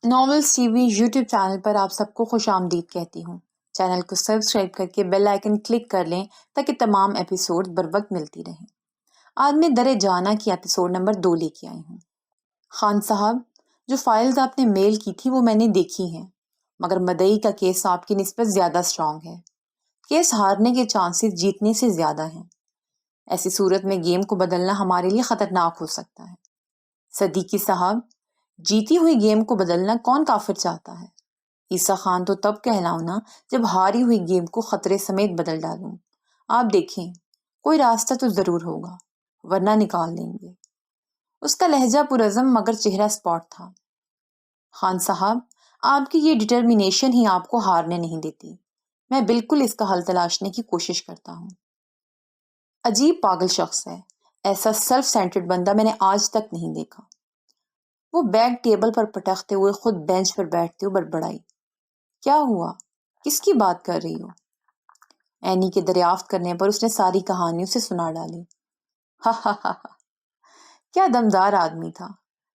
Novels T V YouTube channel پر آپ سب کو خوش آمدید کہتی ہوں۔ چینل کو سبسکرائب کر کے بیل آئیکن کلک کر لیں تاکہ تمام ایپیسوڈ بر وقت ملتی رہیں۔ آج میں در جانا کی ایپیسوڈ نمبر 2 لے کے آئی ہوں۔ خان صاحب، جو فائلز آپ نے میل کی تھی وہ میں نے دیکھی ہیں، مگر مدعی کا کیس آپ کی نسبت زیادہ اسٹرانگ ہے۔ کیس ہارنے کے چانسز جیتنے سے زیادہ ہیں۔ ایسی صورت میں گیم کو بدلنا ہمارے لیے خطرناک ہو سکتا ہے۔ صدیقی صاحب، جیتی ہوئی گیم کو بدلنا کون کافر چاہتا ہے؟ عیسیٰ خان تو تب کہلاؤں نا جب ہاری ہوئی گیم کو خطرے سمیت بدل ڈالوں۔ آپ دیکھیں، کوئی راستہ تو ضرور ہوگا، ورنہ نکال دیں گے۔ اس کا لہجہ پرعزم مگر چہرہ سپاٹ تھا۔ خان صاحب، آپ کی یہ ڈٹرمینیشن ہی آپ کو ہارنے نہیں دیتی۔ میں بالکل اس کا حل تلاشنے کی کوشش کرتا ہوں۔ عجیب پاگل شخص ہے، ایسا سیلف سینٹرڈ بندہ میں نے آج تک نہیں دیکھا۔ وہ بیگ ٹیبل پر پٹکتے ہوئے خود بینچ پر بیٹھتے ہوئے بڑبڑائی، کیا ہوا؟ کس کی بات کر رہی ہو؟ اینی کے دریافت کرنے پر اس نے ساری کہانی اسے سنا ڈالی۔ ہا ہا ہا ہا، کیا دمدار آدمی تھا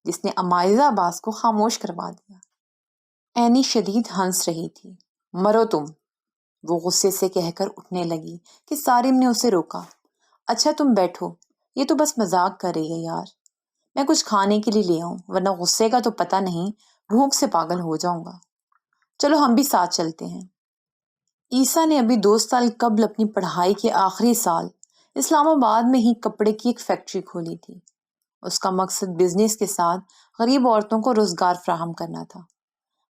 جس نے امائزہ عباس کو خاموش کروا دیا۔ اینی شدید ہنس رہی تھی۔ مرو تم، وہ غصے سے کہہ کر اٹھنے لگی کہ سارم نے اسے روکا۔ اچھا تم بیٹھو، یہ تو بس مذاق کر رہی ہے یار، میں کچھ کھانے کے لیے لے آؤں، ورنہ غصے کا تو پتہ نہیں، بھوک سے پاگل ہو جاؤں گا۔ چلو ہم بھی ساتھ چلتے ہیں۔ عیسیٰ نے ابھی 2 سال قبل اپنی پڑھائی کے آخری سال اسلام آباد میں ہی کپڑے کی ایک فیکٹری کھولی تھی۔ اس کا مقصد بزنس کے ساتھ غریب عورتوں کو روزگار فراہم کرنا تھا،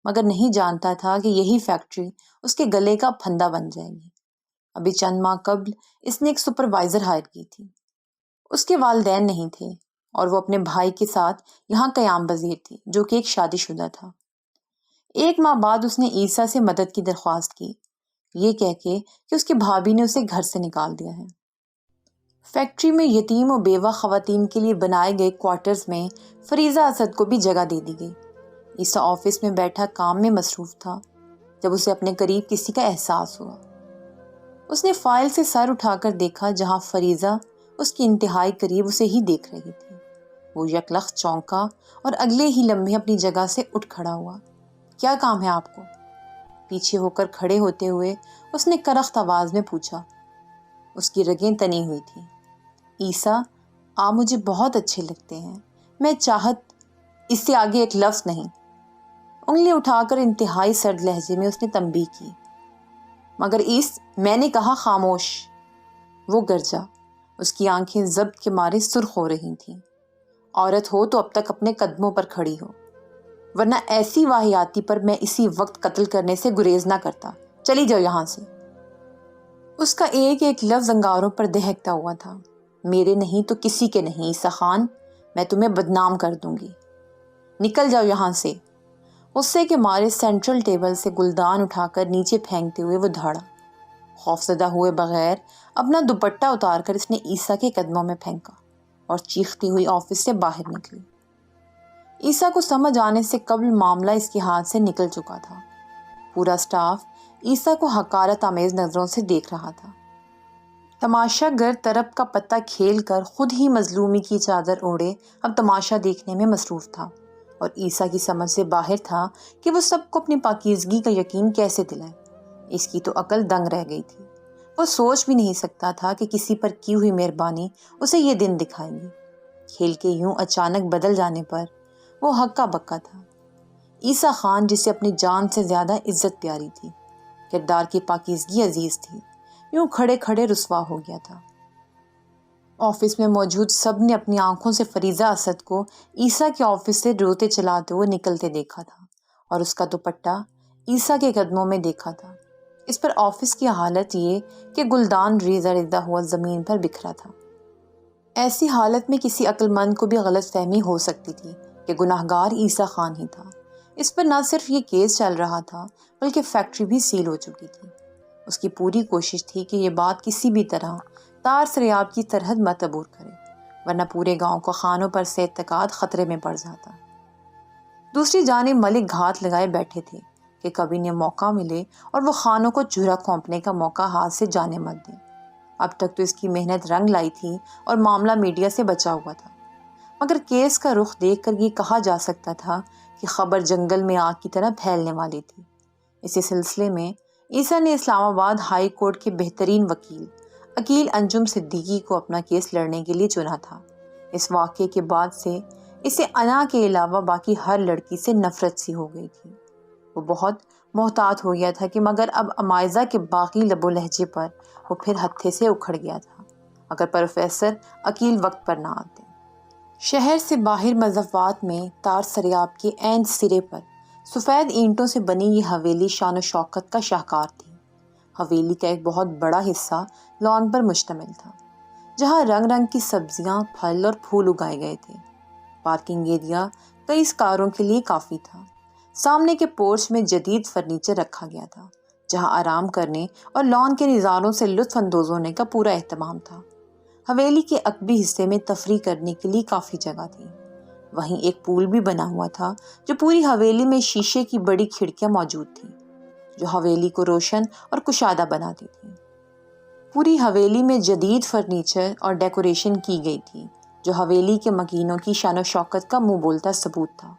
مگر نہیں جانتا تھا کہ یہی فیکٹری اس کے گلے کا پھندا بن جائے گی۔ ابھی چند ماہ قبل اس نے ایک سپروائزر ہائر کی تھی۔ اس کے والدین نہیں تھے اور وہ اپنے بھائی کے ساتھ یہاں قیام پذیر تھی جو کہ ایک شادی شدہ تھا۔ 1 ماہ بعد اس نے عیسیٰ سے مدد کی درخواست کی، یہ کہہ کے کہ اس کی بھابھی نے اسے گھر سے نکال دیا ہے۔ فیکٹری میں یتیم و بیوہ خواتین کے لیے بنائے گئے کوارٹرز میں فریضہ اسد کو بھی جگہ دے دی گئی۔ عیسیٰ آفس میں بیٹھا کام میں مصروف تھا جب اسے اپنے قریب کسی کا احساس ہوا۔ اس نے فائل سے سر اٹھا کر دیکھا جہاں فریضہ اس کی انتہائی قریب اسے ہی دیکھ رہی تھی۔ وہ یکلخت چونکا اور اگلے ہی لمحے اپنی جگہ سے اٹھ کھڑا ہوا۔ کیا کام ہے آپ کو؟ پیچھے ہو کر کھڑے ہوتے ہوئے اس نے کرخت آواز میں پوچھا۔ اس کی رگیں تنی ہوئی تھیں۔ عیسیٰ، آپ مجھے بہت اچھے لگتے ہیں، میں چاہت، اس سے آگے ایک لفظ نہیں۔ انگلی اٹھا کر انتہائی سرد لہجے میں اس نے تنبیہ کی۔ مگر میں نے کہا خاموش۔ وہ گرجا، اس کی آنکھیں ضبط کے مارے سرخ ہو رہی تھیں۔ عورت ہو تو اب تک اپنے قدموں پر کھڑی ہو، ورنہ ایسی واہیاتی پر میں اسی وقت قتل کرنے سے گریز نہ کرتا۔ چلی جاؤ یہاں سے۔ اس کا ایک ایک لفظ انگاروں پر دہکتا ہوا تھا۔ میرے نہیں تو کسی کے نہیں عیسیٰ خان، میں تمہیں بدنام کر دوں گی، نکل جاؤ یہاں سے۔ غصے کے مارے سینٹرل ٹیبل سے گلدان اٹھا کر نیچے پھینکتے ہوئے وہ دھاڑا۔ خوفزدہ ہوئے بغیر اپنا دوپٹہ اتار کر اس نے عیسیٰ کے قدموں میں پھینکا اور چیختی ہوئی آفس سے باہر نکلی۔ عیسیٰ کو سمجھ آنے سے قبل معاملہ اس کے ہاتھ سے نکل چکا تھا۔ پورا سٹاف عیسیٰ کو حقارت آمیز نظروں سے دیکھ رہا تھا۔ تماشا گر طرب کا پتہ کھیل کر خود ہی مظلومی کی چادر اوڑھے اب تماشا دیکھنے میں مصروف تھا، اور عیسیٰ کی سمجھ سے باہر تھا کہ وہ سب کو اپنی پاکیزگی کا یقین کیسے دلائے۔ اس کی تو عقل دنگ رہ گئی تھی۔ وہ سوچ بھی نہیں سکتا تھا کہ کسی پر کی ہوئی مہربانی اسے یہ دن دکھائے گی۔ کھیل کے یوں اچانک بدل جانے پر وہ ہکا بکا تھا۔ عیسیٰ خان جسے اپنی جان سے زیادہ عزت پیاری تھی، کردار کی پاکیزگی عزیز تھی، یوں کھڑے کھڑے رسوا ہو گیا تھا۔ آفس میں موجود سب نے اپنی آنکھوں سے فریضہ اسد کو عیسیٰ کے آفس سے روتے چلاتے ہوئے نکلتے دیکھا تھا، اور اس کا دوپٹہ عیسیٰ کے قدموں میں دیکھا تھا۔ اس پر آفس کی حالت یہ کہ گلدان ریزہ ریزہ ہوا زمین پر بکھرا تھا۔ ایسی حالت میں کسی عقل مند کو بھی غلط فہمی ہو سکتی تھی کہ گناہگار عیسیٰ خان ہی تھا۔ اس پر نہ صرف یہ کیس چل رہا تھا بلکہ فیکٹری بھی سیل ہو چکی تھی۔ اس کی پوری کوشش تھی کہ یہ بات کسی بھی طرح تار سریاب کی سرحد مت عبور کرے، ورنہ پورے گاؤں کو خانوں پر سے اعتقاد خطرے میں پڑ جاتا۔ دوسری جانب ملک گھات لگائے بیٹھے تھے کہ کبھی انہیں موقع ملے اور وہ خانوں کو چورا کھونپنے کا موقع ہاتھ سے جانے مت دیں۔ اب تک تو اس کی محنت رنگ لائی تھی اور معاملہ میڈیا سے بچا ہوا تھا، مگر کیس کا رخ دیکھ کر یہ کہا جا سکتا تھا کہ کہ خبر جنگل میں آگ کی طرح پھیلنے والی تھی۔ اسی سلسلے میں عیسیٰ نے اسلام آباد ہائی کورٹ کے بہترین وکیل عقیل انجم صدیقی کو اپنا کیس لڑنے کے لیے چنا تھا۔ اس واقعے کے بعد سے اسے انا کے علاوہ باقی ہر لڑکی سے نفرت سی ہو گئی تھی۔ وہ بہت محتاط ہو گیا تھا کہ مگر اب امائزہ کے باقی لب و لہجے پر وہ پھر ہتھے سے اکھڑ گیا تھا اگر پروفیسر عقیل وقت پر نہ آتے۔ شہر سے باہر مضافات میں تار سریاب کے عین سرے پر سفید اینٹوں سے بنی یہ حویلی شان و شوکت کا شاہکار تھی۔ حویلی کا ایک بہت بڑا حصہ لان پر مشتمل تھا، جہاں رنگ رنگ کی سبزیاں، پھل اور پھول اگائے گئے تھے۔ پارکنگ ایریا کئی کاروں کے لیے کافی تھا۔ سامنے کے پورچ میں جدید فرنیچر رکھا گیا تھا، جہاں آرام کرنے اور لان کے نظاروں سے لطف اندوز ہونے کا پورا اہتمام تھا۔ حویلی کے عقبی حصے میں تفریح کرنے کے لیے کافی جگہ تھی۔ وہیں ایک پول بھی بنا ہوا تھا جو پوری حویلی میں شیشے کی بڑی کھڑکیاں موجود تھیں، جو حویلی کو روشن اور کشادہ بناتی تھیں۔ پوری حویلی میں جدید فرنیچر اور ڈیکوریشن کی گئی تھی، جو حویلی کے مکینوں کی شان و شوکت کا منہ بولتا ثبوت تھا۔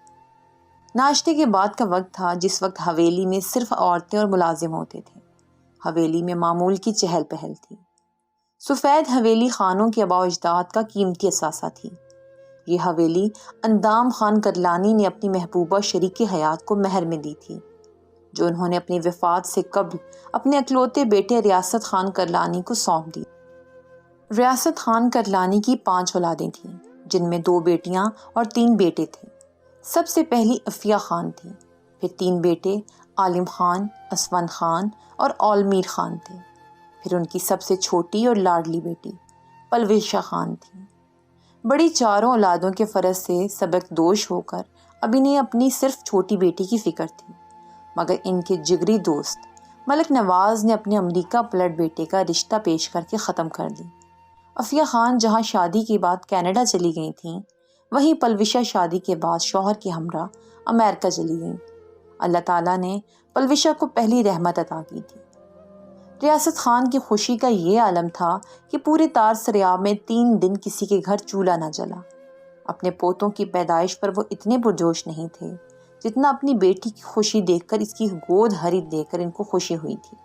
ناشتے کے بعد کا وقت تھا، جس وقت حویلی میں صرف عورتیں اور ملازم ہوتے تھے۔ حویلی میں معمول کی چہل پہل تھی۔ سفید حویلی خانوں کے آباء و اجداد کا قیمتی اثاثہ تھی۔ یہ حویلی اندام خان کرلانی نے اپنی محبوبہ شریک حیات کو مہر میں دی تھی، جو انہوں نے اپنی وفات سے قبل اپنے اکلوتے بیٹے ریاست خان کرلانی کو سونپ دی۔ ریاست خان کرلانی کی 5 اولادیں تھیں، جن میں 2 بیٹیاں اور 3 بیٹے تھے۔ سب سے پہلی عفیہ خان تھی، پھر 3 بیٹے عالم خان، اسفند خان اور اولمیر خان تھے، پھر ان کی سب سے چھوٹی اور لاڈلی بیٹی پلویشہ خان تھی۔ بڑی 4 اولادوں کے فرض سے سبک دوش ہو کر اب انہیں اپنی صرف چھوٹی بیٹی کی فکر تھی، مگر ان کے جگری دوست ملک نواز نے اپنے امریکہ پلٹ بیٹے کا رشتہ پیش کر کے ختم کر دی۔ عفیہ خان جہاں شادی کے بعد کینیڈا چلی گئی تھیں، وہیں پلوشہ شادی کے بعد شوہر کے ہمراہ امریکہ چلی گئیں۔ اللہ تعالیٰ نے پلوشہ کو پہلی رحمت عطا کی تھی۔ ریاست خان کی خوشی کا یہ عالم تھا کہ پورے تار سریاب میں 3 دن کسی کے گھر چولہا نہ جلا۔ اپنے پوتوں کی پیدائش پر وہ اتنے پرجوش نہیں تھے جتنا اپنی بیٹی کی خوشی دیکھ کر، اس کی گود ہری دیکھ کر ان کو خوشی ہوئی تھی۔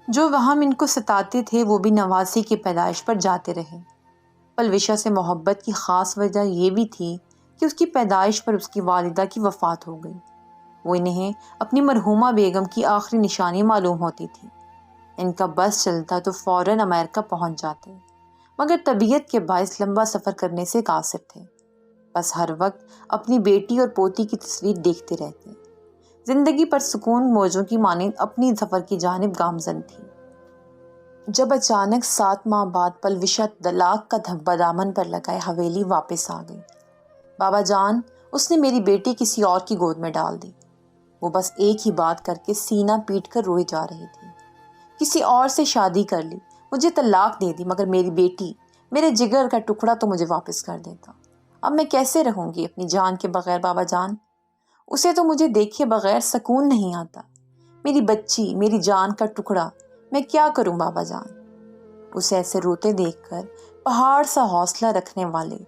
جو وہاں ان کو ستاتے تھے وہ بھی نواسی کی پیدائش پر جاتے رہے۔ پلوشہ سے محبت کی خاص وجہ یہ بھی تھی کہ اس کی پیدائش پر اس کی والدہ کی وفات ہو گئی۔ وہ انہیں اپنی مرحومہ بیگم کی آخری نشانی معلوم ہوتی تھی۔ ان کا بس چلتا تو فوراً امریکہ پہنچ جاتے، مگر طبیعت کے باعث لمبا سفر کرنے سے قاصر تھے۔ بس ہر وقت اپنی بیٹی اور پوتی کی تصویر دیکھتے رہتے۔ زندگی پر سکون موجوں کی مانند اپنی سفر کی جانب گامزن تھی۔ جب اچانک 7 ماہ بعد پلوشہ طلاق کا دھبہ دامن پر لگائے حویلی واپس آ گئی۔ بابا جان، اس نے میری بیٹی کسی اور کی گود میں ڈال دی۔ وہ بس ایک ہی بات کر کے سینہ پیٹ کر روئے جا رہی تھی۔ کسی اور سے شادی کر لی، مجھے طلاق دے دی، مگر میری بیٹی، میرے جگر کا ٹکڑا تو مجھے واپس کر دیتا۔ اب میں کیسے رہوں گی اپنی جان کے بغیر بابا جان؟ اسے تو مجھے دیکھے بغیر سکون نہیں آتا۔ میری بچی، میری جان کا ٹکڑا، میں کیا کروں بابا جان؟ اسے ایسے روتے دیکھ کر پہاڑ سا حوصلہ رکھنے والے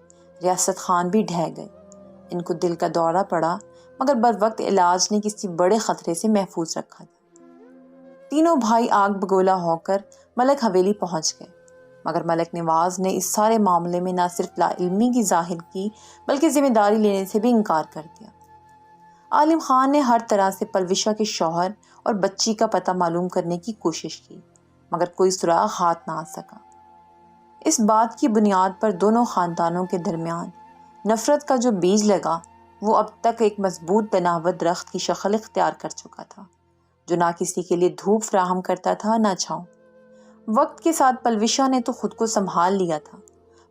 ریاست خان بھی ڈھہ گئے۔ ان کو دل کا دورہ پڑا، مگر بر وقت علاج نے کسی بڑے خطرے سے محفوظ رکھا تھا۔ تینوں بھائی آگ بگولا ہو کر ملک حویلی پہنچ گئے، مگر ملک نواز نے اس سارے معاملے میں نہ صرف لا علمی کی ظاہر کی بلکہ ذمہ داری لینے سے بھی انکار کر دیا۔ عالم خان نے ہر طرح سے پلوشہ کے شوہر اور بچی کا پتہ معلوم کرنے کی کوشش کی، مگر کوئی سراغ ہاتھ نہ آ سکا۔ اس بات کی بنیاد پر دونوں خاندانوں کے درمیان نفرت کا جو بیج لگا، وہ اب تک ایک مضبوط تناور درخت کی شکل اختیار کر چکا تھا، جو نہ کسی کے لیے دھوپ فراہم کرتا تھا نہ چھاؤں۔ وقت کے ساتھ پلوشہ نے تو خود کو سنبھال لیا تھا،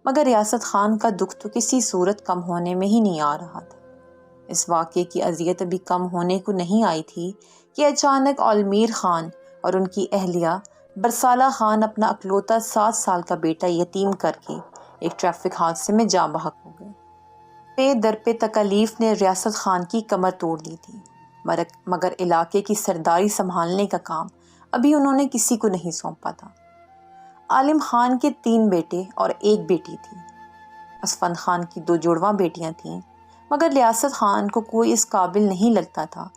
مگر ریاست خان کا دکھ تو کسی صورت کم ہونے میں ہی نہیں آ رہا تھا۔ اس واقعے کی اذیت ابھی کم ہونے کو نہیں آئی تھی کہ اچانک اولمیر خان اور ان کی اہلیہ برسالہ خان اپنا اکلوتا 7 سال کا بیٹا یتیم کر کے ایک ٹریفک حادثے میں جاں بحق ہو گئے۔ پے در پہ تکالیف نے ریاست خان کی کمر توڑ دی تھی، مگر علاقے کی سرداری سنبھالنے کا کام ابھی انہوں نے کسی کو نہیں سونپا تھا۔ عالم خان کے 3 بیٹے اور 1 بیٹی تھی۔ اسفند خان کی 2 جڑواں بیٹیاں تھیں، مگر ریاست خان کو کوئی اس قابل نہیں لگتا تھا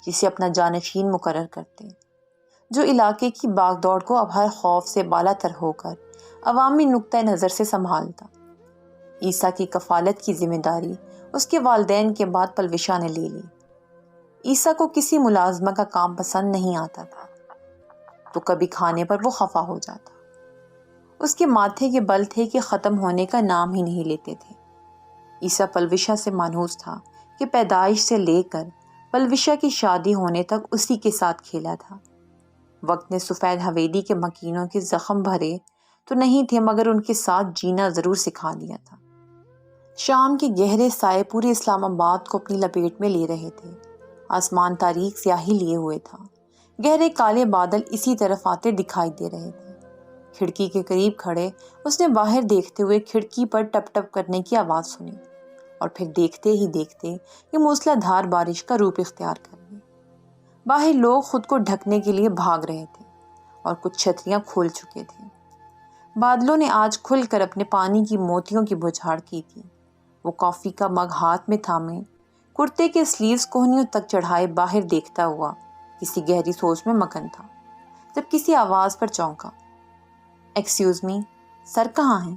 جسے اپنا جانشین مقرر کرتے، جو علاقے کی باغ دوڑ کو اب ہر خوف سے بالا تر ہو کر عوامی نقطۂ نظر سے سنبھالتا۔ عیسیٰ کی کفالت کی ذمہ داری اس کے والدین کے بعد پلوشا نے لے لی۔ عیسیٰ کو کسی ملازمہ کا کام پسند نہیں آتا تھا تو کبھی کھانے پر وہ خفا ہو جاتا۔ اس کے ماتھے کے بل تھے کہ ختم ہونے کا نام ہی نہیں لیتے تھے۔ عیسیٰ پلوشا سے مانوس تھا کہ پیدائش سے لے کر پلوشا کی شادی ہونے تک اسی کے ساتھ کھیلا تھا۔ وقت نے سفید حویلی کے مکینوں کے زخم بھرے تو نہیں تھے، مگر ان کے ساتھ جینا ضرور سکھا دیا تھا۔ شام کے گہرے سائے پورے اسلام آباد کو اپنی لپیٹ میں لے رہے تھے۔ آسمان تاریک سیاہی لیے ہوئے تھا، گہرے کالے بادل اسی طرف آتے دکھائی دے رہے تھے۔ کھڑکی کے قریب کھڑے اس نے باہر دیکھتے ہوئے کھڑکی پر ٹپ ٹپ کرنے کی آواز سنی، اور پھر دیکھتے ہی دیکھتے کہ موسلا دھار بارش کا روپ اختیار کر گئی۔ باہر لوگ خود کو ڈھکنے کے لیے بھاگ رہے تھے اور کچھ چھتریاں کھول چکے تھے۔ بادلوں نے آج کھل کر اپنے پانی کی موتیوں کی بچھاڑ کی تھی۔ وہ کافی کا مگ ہاتھ میں تھامے، کرتے کے سلیوز کوہنیوں تک چڑھائے باہر دیکھتا ہوا کسی گہری سوچ میں مگن تھا، جب کسی آواز پر چونکا۔ ایکسکیوز می، سر کہاں ہیں؟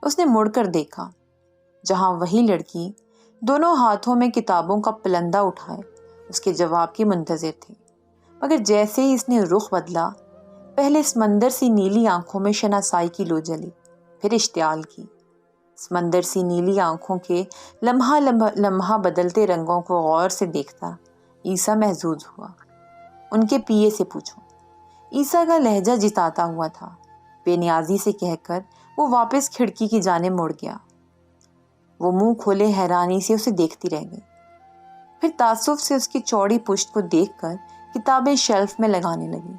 اس نے مڑ کر دیکھا، جہاں وہی لڑکی دونوں ہاتھوں میں کتابوں کا پلندہ اٹھائے اس کے جواب کی منتظر تھی، مگر جیسے ہی اس نے رخ بدلا، پہلے سمندر سی نیلی آنکھوں میں شناسائی کی لو جلی، پھر اشتعال کی۔ سمندر سی نیلی آنکھوں کے لمحہ لمحہ بدلتے رنگوں کو غور سے دیکھتا عیسیٰ محظوظ ہوا۔ ان کے پیے سے پوچھو۔ عیسیٰ کا لہجہ جتاتا ہوا تھا۔ بے نیازی سے کہہ کر وہ واپس کھڑکی کی جانب مڑ گیا۔ وہ منہ کھولے حیرانی سے اسے دیکھتی رہ گئی، پھر تعصب سے اس کی چوڑی پشت کو دیکھ کر کتابیں شیلف میں لگانے لگی۔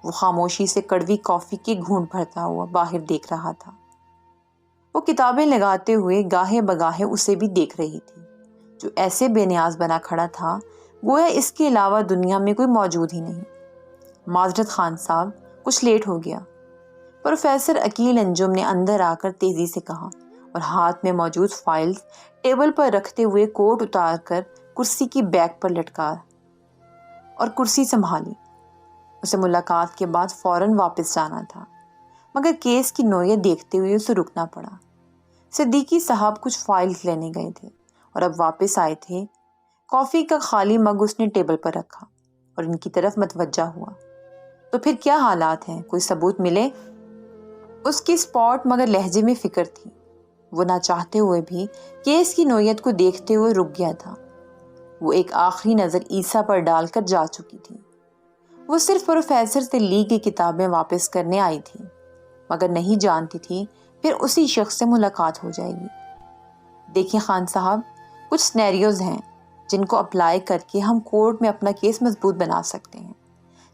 وہ خاموشی سے کڑوی کافی کے گھونٹ بھرتا ہوا باہر دیکھ رہا تھا۔ وہ کتابیں لگاتے ہوئے گاہے بگاہے اسے بھی دیکھ رہی تھی، جو ایسے بے نیاز بنا کھڑا تھا گویا اس کے علاوہ دنیا میں کوئی موجود ہی نہیں۔ معذرت خان صاحب، کچھ لیٹ ہو گیا، پروفیسر عقیل انجم نے اندر آ کر تیزی سے کہا، اور ہاتھ میں موجود فائلز ٹیبل پر رکھتے ہوئے کوٹ اتار کر کرسی کی بیک پر لٹکا اور کرسی سنبھالی۔ اسے ملاقات کے بعد فوراً واپس جانا تھا، مگر کیس کی نوعیت دیکھتے ہوئے اسے رکنا پڑا۔ صدیقی صاحب کچھ فائلز لینے گئے تھے اور اب واپس آئے تھے۔ کافی کا خالی مگ اس نے ٹیبل پر رکھا اور ان کی طرف متوجہ ہوا۔ تو پھر کیا حالات ہیں؟ کوئی ثبوت ملے؟ اس کی سپاٹ مگر لہجے میں فکر تھی۔ وہ نہ چاہتے ہوئے بھی کیس کی نوعیت کو دیکھتے ہوئے رک گیا تھا۔ وہ ایک آخری نظر عیسیٰ پر ڈال کر جا چکی تھی۔ وہ صرف پروفیسر سے لی گئی کتابیں واپس کرنے آئی تھی، مگر نہیں جانتی تھی پھر اسی شخص سے ملاقات ہو جائے گی۔ دیکھیں خان صاحب، کچھ سینیریوز ہیں جن کو اپلائی کر کے ہم کورٹ میں اپنا کیس مضبوط بنا سکتے ہیں،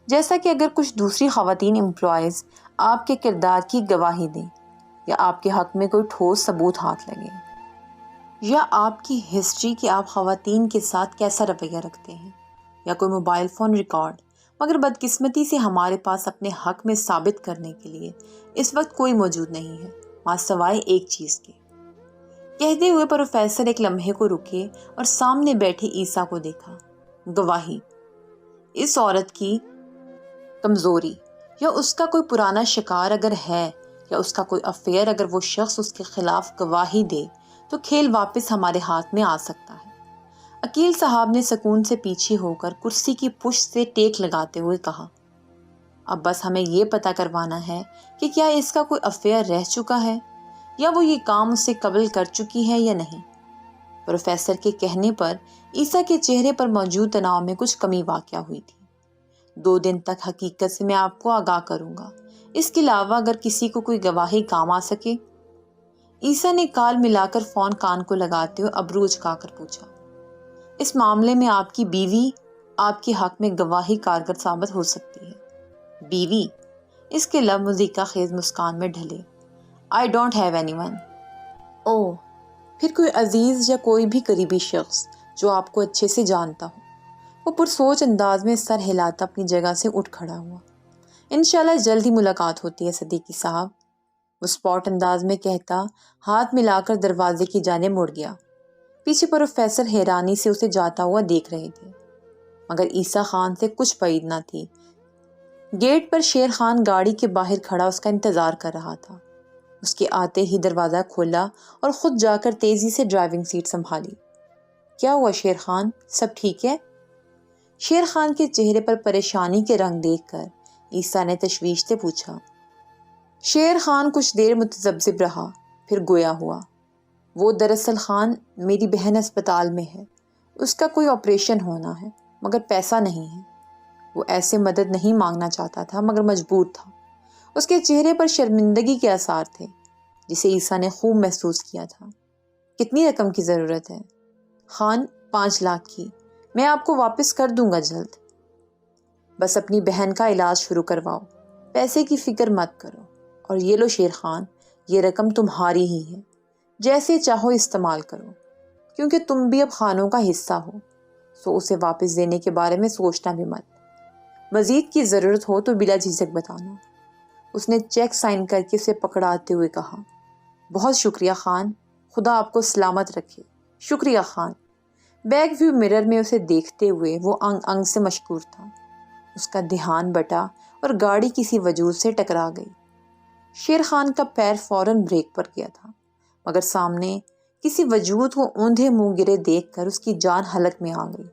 جیسا کہ اگر کچھ دوسری خواتین امپلائیز آپ کے کردار کی گواہی دیں، یا آپ کے حق میں کوئی ٹھوس ثبوت ہاتھ لگے، یا آپ کی ہسٹری کہ آپ خواتین کے ساتھ کیسا رویہ رکھتے ہیں، یا کوئی موبائل فون ریکارڈ۔ مگر بدقسمتی سے ہمارے پاس اپنے حق میں ثابت کرنے کے لیے اس وقت کوئی موجود نہیں ہے، ماں سوائے ایک چیز کے۔ کہتے ہوئے پروفیسر ایک لمحے کو رکے اور سامنے بیٹھے عیسیٰ کو دیکھا۔ گواہی، اس عورت کی کمزوری، یا اس کا کوئی پرانا شکار اگر ہے، یا اس کا کوئی افیئر اگر وہ شخص اس کے خلاف گواہی دے تو کھیل واپس ہمارے ہاتھ میں آ سکتا ہے۔ عقیل صاحب نے سکون سے پیچھے ہو کر کرسی کی پشت سے ٹیک لگاتے ہوئے کہا، اب بس ہمیں یہ پتہ کروانا ہے کہ کیا اس کا کوئی افیئر رہ چکا ہے، یا وہ یہ کام اس سے قبل کر چکی ہے یا نہیں۔ پروفیسر کے کہنے پر عیسیٰ کے چہرے پر موجود تناؤ میں کچھ کمی واقع ہوئی تھی۔ 2 دن تک حقیقت سے میں آپ کو آگاہ کروں گا، اس کے علاوہ اگر کسی کو کوئی گواہی کام آ سکے۔ عیسیٰ نے کال ملا کر فون کان کو لگاتے ہوئے ابرو اچکا کر پوچھا، اس معاملے میں آپ کی بیوی آپ کے حق میں گواہی کارگر ثابت ہو سکتی ہے۔ بیوی؟ اس کے لب مذیقہ خیز مسکان میں ڈھلے۔ I don't have anyone۔ اوہ، پھر کوئی عزیز یا کوئی بھی قریبی شخص جو آپ کو اچھے سے جانتا ہو۔ وہ پرسوچ انداز میں سر ہلاتا اپنی جگہ سے اٹھ کھڑا ہوا۔ انشاءاللہ جلد ہی ملاقات ہوتی ہے صدیقی صاحب، وہ سپاٹ انداز میں کہتا ہاتھ ملا کر دروازے کی جانب مڑ گیا۔ پیچھے پروفیسر حیرانی سے اسے جاتا ہوا دیکھ رہے تھے، مگر عیسیٰ خان سے کچھ بعید نہ تھی۔ گیٹ پر شیر خان گاڑی کے باہر کھڑا اس کا انتظار کر رہا تھا۔ اس کے آتے ہی دروازہ کھولا اور خود جا کر تیزی سے ڈرائیونگ سیٹ سنبھالی۔ کیا ہوا شیر خان، سب ٹھیک ہے؟ شیر خان کے چہرے پر پریشانی کے رنگ دیکھ کر عیسیٰ نے تشویش سے پوچھا۔ شیر خان کچھ دیر متذبذب رہا، پھر گویا ہوا۔ وہ دراصل خان، میری بہن اسپتال میں ہے، اس کا کوئی آپریشن ہونا ہے، مگر پیسہ نہیں ہے۔ وہ ایسے مدد نہیں مانگنا چاہتا تھا مگر مجبور تھا۔ اس کے چہرے پر شرمندگی کے آثار تھے جسے عیسیٰ نے خوب محسوس کیا تھا۔ کتنی رقم کی ضرورت ہے؟ خان، 5 لاکھ کی، میں آپ کو واپس کر دوں گا جلد۔ بس اپنی بہن کا علاج شروع کرواؤ، پیسے کی فکر مت کرو۔ اور یہ لو شیر خان، یہ رقم تمہاری ہی ہے، جیسے چاہو استعمال کرو، کیونکہ تم بھی اب خانوں کا حصہ ہو، سو اسے واپس دینے کے بارے میں سوچنا بھی مت۔ مزید کی ضرورت ہو تو بلا جھجک بتانا۔ اس نے چیک سائن کر کے اسے پکڑاتے ہوئے کہا۔ بہت شکریہ خان، خدا آپ کو سلامت رکھے۔ شکریہ خان۔ بیک ویو مرر میں اسے دیکھتے ہوئے وہ انگ انگ سے مشکور تھا۔ اس کا دھیان بٹا اور گاڑی کسی وجود سے ٹکرا گئی۔ شیر خان کا پیر فوراً بریک پر گیا تھا، مگر سامنے کسی وجود کو اوندھے منہ گرے دیکھ کر اس کی جان حلق میں آ گئی۔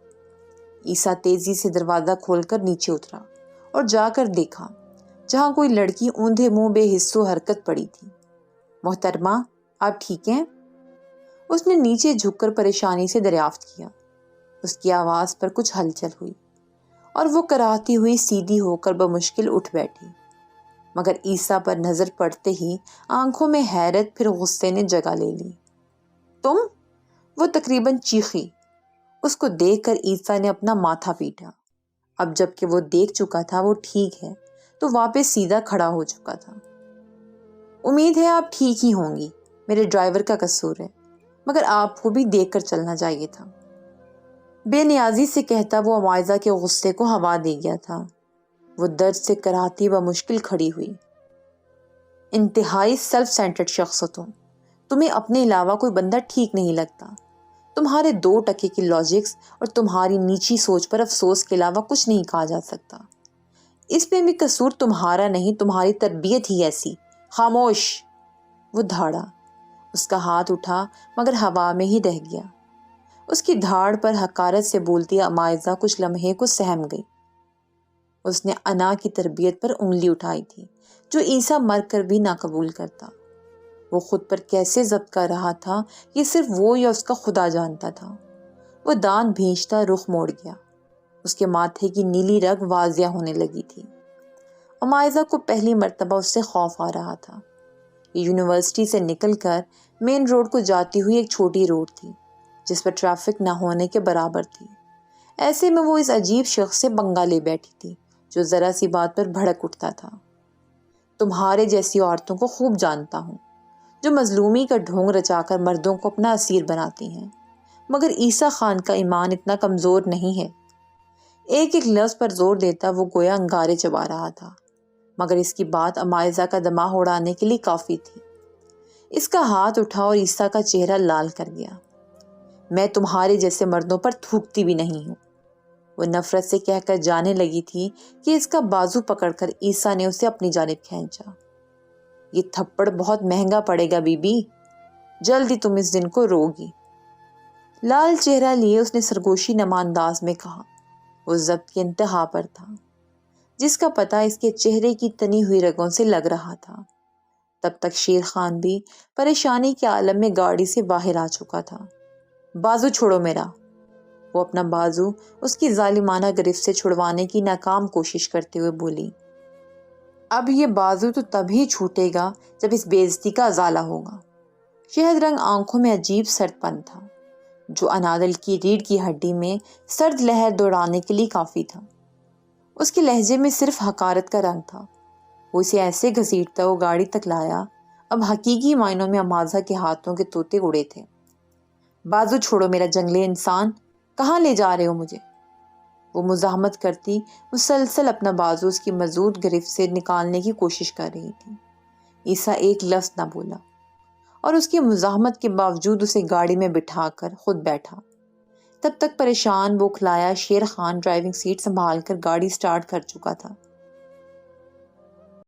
عیسیٰ تیزی سے دروازہ کھول کر نیچے اترا اور جا کر دیکھا جہاں کوئی لڑکی اوندھے منہ بے حس و حرکت پڑی تھی۔ محترمہ، آپ ٹھیک ہیں؟ اس نے نیچے جھک کر پریشانی سے دریافت کیا۔ اس کی آواز پر کچھ ہلچل ہوئی اور وہ کراہتی ہوئی سیدھی ہو کر بمشکل اٹھ بیٹھی، مگر عیسیٰ پر نظر پڑتے ہی آنکھوں میں حیرت پھر غصے نے جگہ لے لی۔ تم؟ وہ تقریباً چیخی۔ اس کو دیکھ کر عیسیٰ نے اپنا ماتھا پیٹا۔ اب جب کہ وہ دیکھ چکا تھا وہ ٹھیک ہے تو واپس سیدھا کھڑا ہو چکا تھا۔ امید ہے آپ ٹھیک ہی ہوں گی، میرے ڈرائیور کا قصور ہے، مگر آپ کو بھی دیکھ کر چلنا چاہیے تھا۔ بے نیازی سے کہتا وہ معائزہ کے غصے کو ہوا دے گیا تھا۔ وہ درد سے کراہتی بمشکل کھڑی ہوئی۔ انتہائی سیلف سینٹرڈ شخص ہو تمہیں اپنے علاوہ کوئی بندہ ٹھیک نہیں لگتا۔ تمہارے 2 ٹکے کی لاجکس اور تمہاری نیچی سوچ پر افسوس کے علاوہ کچھ نہیں کہا جا سکتا۔ اس میں بھی قصور تمہارا نہیں، تمہاری تربیت ہی ایسی۔ خاموش! وہ دھاڑا۔ اس کا ہاتھ اٹھا مگر ہوا میں ہی رہ گیا۔ اس کی دھاڑ پر حقارت سے بولتی معائزہ کچھ لمحے کو سہم گئی۔ اس نے انا کی تربیت پر انگلی اٹھائی تھی جو عیسیٰ مر کر بھی نہ قبول کرتا۔ وہ خود پر کیسے ضبط کر رہا تھا یہ صرف وہ یا اس کا خدا جانتا تھا۔ وہ دانت بھینچتا رخ موڑ گیا۔ اس کے ماتھے کی نیلی رگ واضح ہونے لگی تھی۔ معائزہ کو پہلی مرتبہ اس سے خوف آ رہا تھا۔ یہ یونیورسٹی سے نکل کر مین روڈ کو جاتی ہوئی ایک چھوٹی روڈ تھی جس پر ٹریفک نہ ہونے کے برابر تھی۔ ایسے میں وہ اس عجیب شخص سے پنگا لے بیٹھی تھی جو ذرا سی بات پر بھڑک اٹھتا تھا۔ تمہارے جیسی عورتوں کو خوب جانتا ہوں جو مظلومی کا ڈھونگ رچا کر مردوں کو اپنا اسیر بناتی ہیں، مگر عیسیٰ خان کا ایمان اتنا کمزور نہیں ہے۔ ایک ایک لفظ پر زور دیتا وہ گویا انگارے چبا رہا تھا، مگر اس کی بات معائزہ کا دماغ اڑانے کے لیے کافی تھی۔ اس کا ہاتھ اٹھا اور عیسیٰ کا چہرہ لال کر گیا۔ میں تمہارے جیسے مردوں پر تھوکتی بھی نہیں ہوں، وہ نفرت سے کہہ کر جانے لگی تھی کہ اس کا بازو پکڑ کر عیسیٰ نے اسے اپنی جانب کھینچا۔ یہ تھپڑ بہت مہنگا پڑے گا بی بی، جلد ہی تم اس دن کو روگی۔ لال چہرہ لیے اس نے سرگوشی نما انداز میں کہا۔ وہ ضبط کی انتہا پر تھا، جس کا پتہ اس کے چہرے کی تنی ہوئی رگوں سے لگ رہا تھا۔ تب تک شیر خان بھی پریشانی کے عالم میں گاڑی سے باہر آ چکا تھا۔ بازو چھوڑو میرا۔ وہ اپنا بازو اس کی ظالمانہ گرفت سے چھڑوانے کی ناکام کوشش کرتے ہوئے بولی۔ اب یہ بازو تو تبھی چھوٹے گا جب اس بے عزتی کا ازالہ ہوگا۔ شہد رنگ آنکھوں میں عجیب سرد پن تھا جو انادل کی ریڑھ کی ہڈی میں سرد لہر دوڑانے کے لیے کافی تھا۔ اس کے لہجے میں صرف حقارت کا رنگ تھا۔ وہ اسے ایسے گھسیٹتا وہ گاڑی تک لایا، اب حقیقی معنوں میں معائزہ کے ہاتھوں کے طوطے اڑے تھے۔ بازو چھوڑو میرا جنگلی انسان، کہاں لے جا رہے ہو مجھے؟ وہ مزاحمت کرتی مسلسل اپنا بازو اس کی مضبوط گرفت سے نکالنے کی کوشش کر رہی تھی۔ عیسیٰ ایک لفظ نہ بولا اور اس کی مزاحمت کے باوجود اسے گاڑی میں بٹھا کر خود بیٹھا۔ تب تک پریشان بوکھلایا شیر خان ڈرائیونگ سیٹ سنبھال کر گاڑی سٹارٹ کر چکا تھا۔